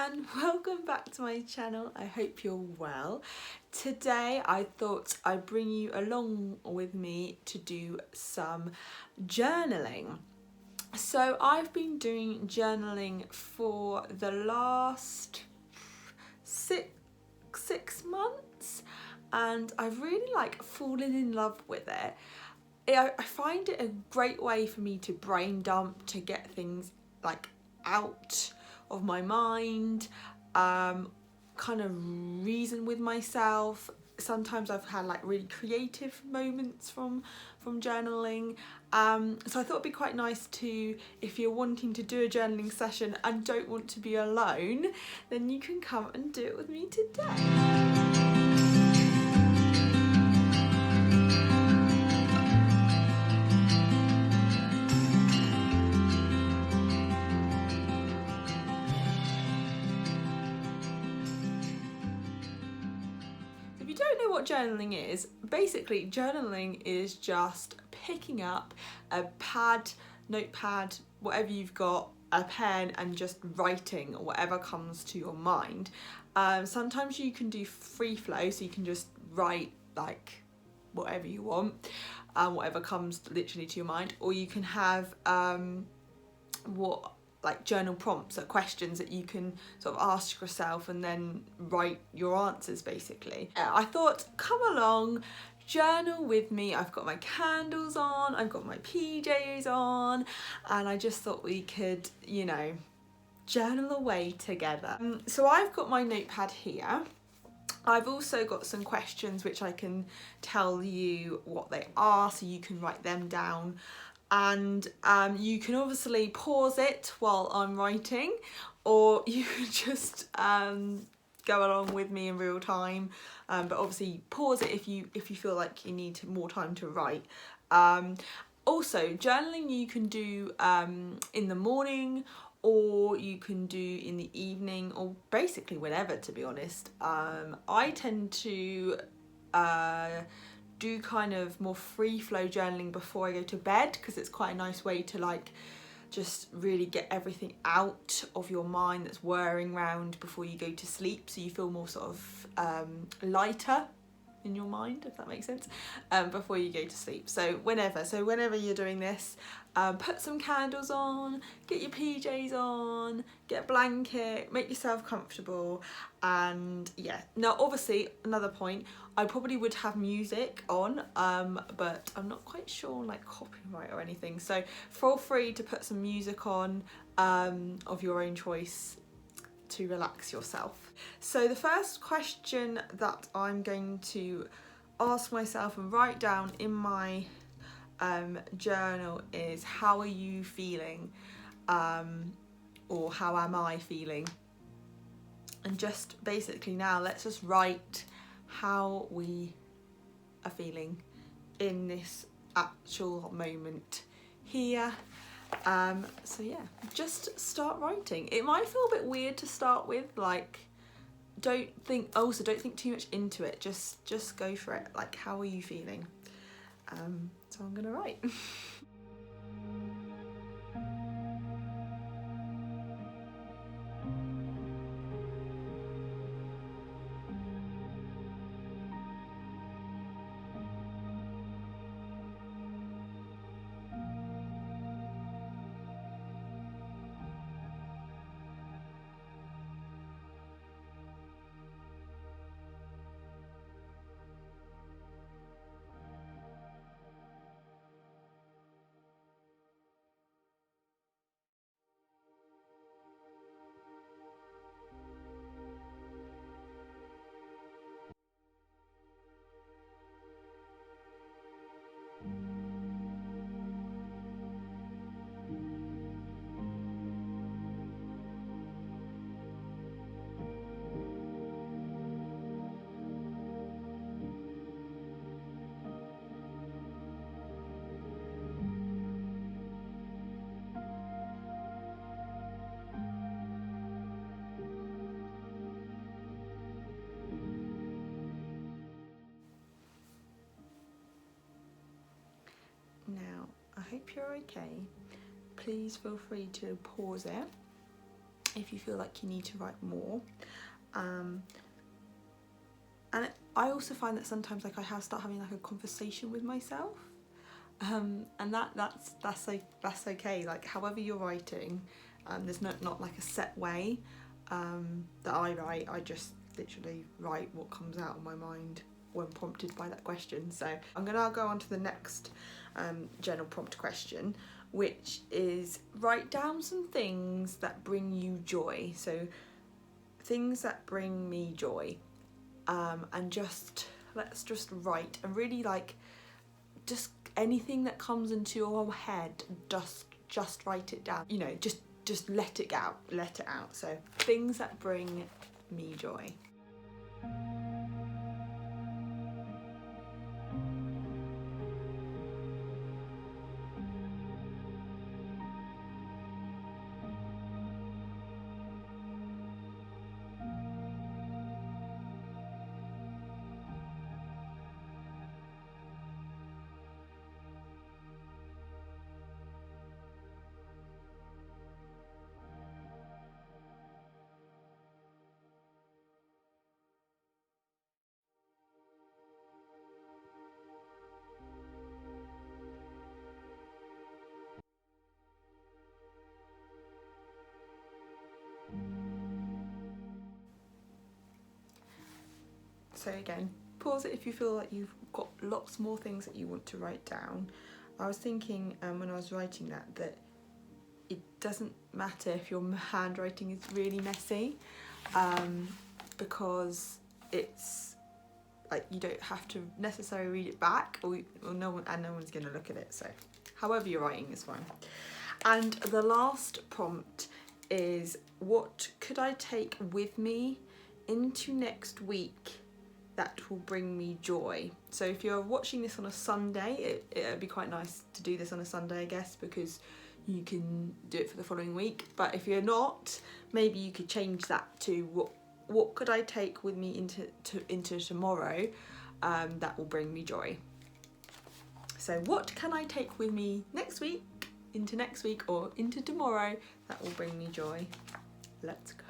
and welcome back to my channel. I hope you're well. Today I thought I'd bring you along with me to do some journaling. So I've been doing journaling for the last six months and I've really fallen in love with it. I find it a great way for me to brain dump, to get things out of my mind, kind of reason with myself. Sometimes I've had really creative moments from journaling, so I thought it'd be quite nice to, if you're wanting to do a journaling session and don't want to be alone, then you can come and do it with me today. If you don't know what journaling is, basically journaling is just picking up a pad, notepad, whatever you've got, a pen, and just writing whatever comes to your mind. Sometimes you can do free flow, so you can just write whatever you want, whatever comes literally to your mind, or you can have journal prompts, or questions that you can sort of ask yourself and then write your answers basically. I thought, come along, journal with me. I've got my candles on, I've got my PJs on, and I just thought we could, journal away together. So I've got my notepad here. I've also got some questions which I can tell you what they are, so you can write them down. And you can obviously pause it while I'm writing, or you can just go along with me in real time, but obviously pause it if you feel like you need more time to write. Also, journaling you can do in the morning, or you can do in the evening, or basically whenever, to be honest. I tend to do kind of more free flow journaling before I go to bed, because it's quite a nice way to just really get everything out of your mind that's whirring around before you go to sleep, so you feel more sort of lighter in your mind, if that makes sense, before you go to sleep. So whenever you're doing this, put some candles on, get your PJs on, get a blanket, make yourself comfortable. And yeah, now obviously another point, I probably would have music on, but I'm not quite sure copyright or anything, so feel free to put some music on of your own choice to relax yourself. So the first question that I'm going to ask myself and write down in my journal is, how are you feeling, or how am I feeling? And just basically now let's just write how we are feeling in this actual moment here. So yeah, just start writing. It might feel a bit weird to start with, don't think too much into it, just go for it. How are you feeling? So I'm gonna write. Now, I hope you're okay. Please feel free to pause it if you feel like you need to write more. And I also find that sometimes like I start having like a conversation with myself, and that's okay. Like however you're writing, there's not like a set way that I write. I just literally write what comes out of my mind when prompted by that question. So I'm gonna go on to the next journal prompt question, which is write down some things that bring you joy. So things that bring me joy, and let's just write, and really like just anything that comes into your head, just write it down, you know, just let it out. So things that bring me joy. So again, pause it if you feel like you've got lots more things that you want to write down. I was thinking when I was writing that it doesn't matter if your handwriting is really messy, because it's like you don't have to necessarily read it back, or no one's going to look at it. So however you're writing is fine. And the last prompt is, what could I take with me into next week that will bring me joy? So if you're watching this on a Sunday, it'd be quite nice to do this on a Sunday, I guess, because you can do it for the following week. But if you're not, maybe you could change that to what could I take with me into tomorrow that will bring me joy. So what can I take with me next week, or into tomorrow that will bring me joy? Let's go.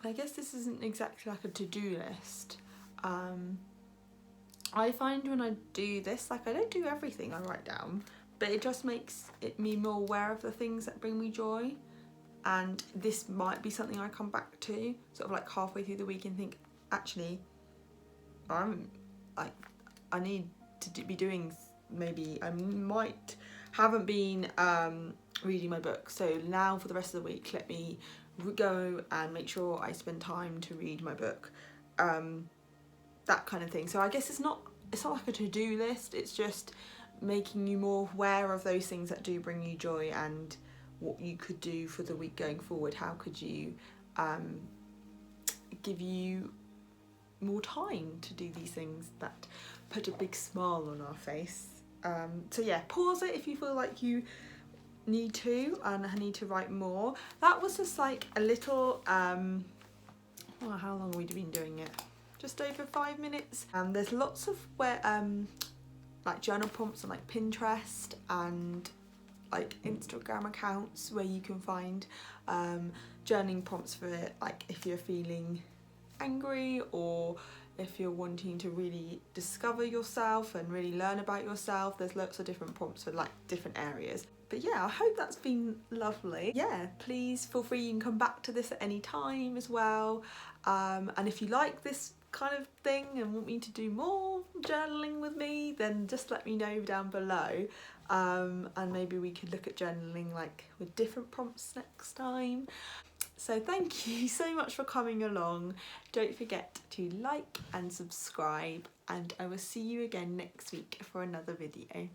I guess this isn't exactly like a to-do list. I find when I do this, like I don't do everything I write down, but it just makes me more aware of the things that bring me joy. And this might be something I come back to sort of like halfway through the week and think, actually, I need to be doing, maybe I haven't been reading my book, so now for the rest of the week let me go and make sure I spend time to read my book, that kind of thing. So I guess it's not like a to-do list, it's just making you more aware of those things that do bring you joy and what you could do for the week going forward. How could you give you more time to do these things that put a big smile on our face. So yeah, pause it if you feel like you need to, and I need to write more. That was just like a little, well, how long have we been doing it? Just over 5 minutes. There's lots of like journal prompts on like Pinterest and like Instagram accounts where you can find journaling prompts for it, like if you're feeling angry or if you're wanting to really discover yourself and really learn about yourself. There's lots of different prompts for like different areas. But yeah, I hope that's been lovely. Yeah, please feel free, you can come back to this at any time as well. And if you like this kind of thing and want me to do more journaling with me, then just let me know down below. And maybe we could look at journaling like with different prompts next time. So thank you so much for coming along. Don't forget to like and subscribe, and I will see you again next week for another video.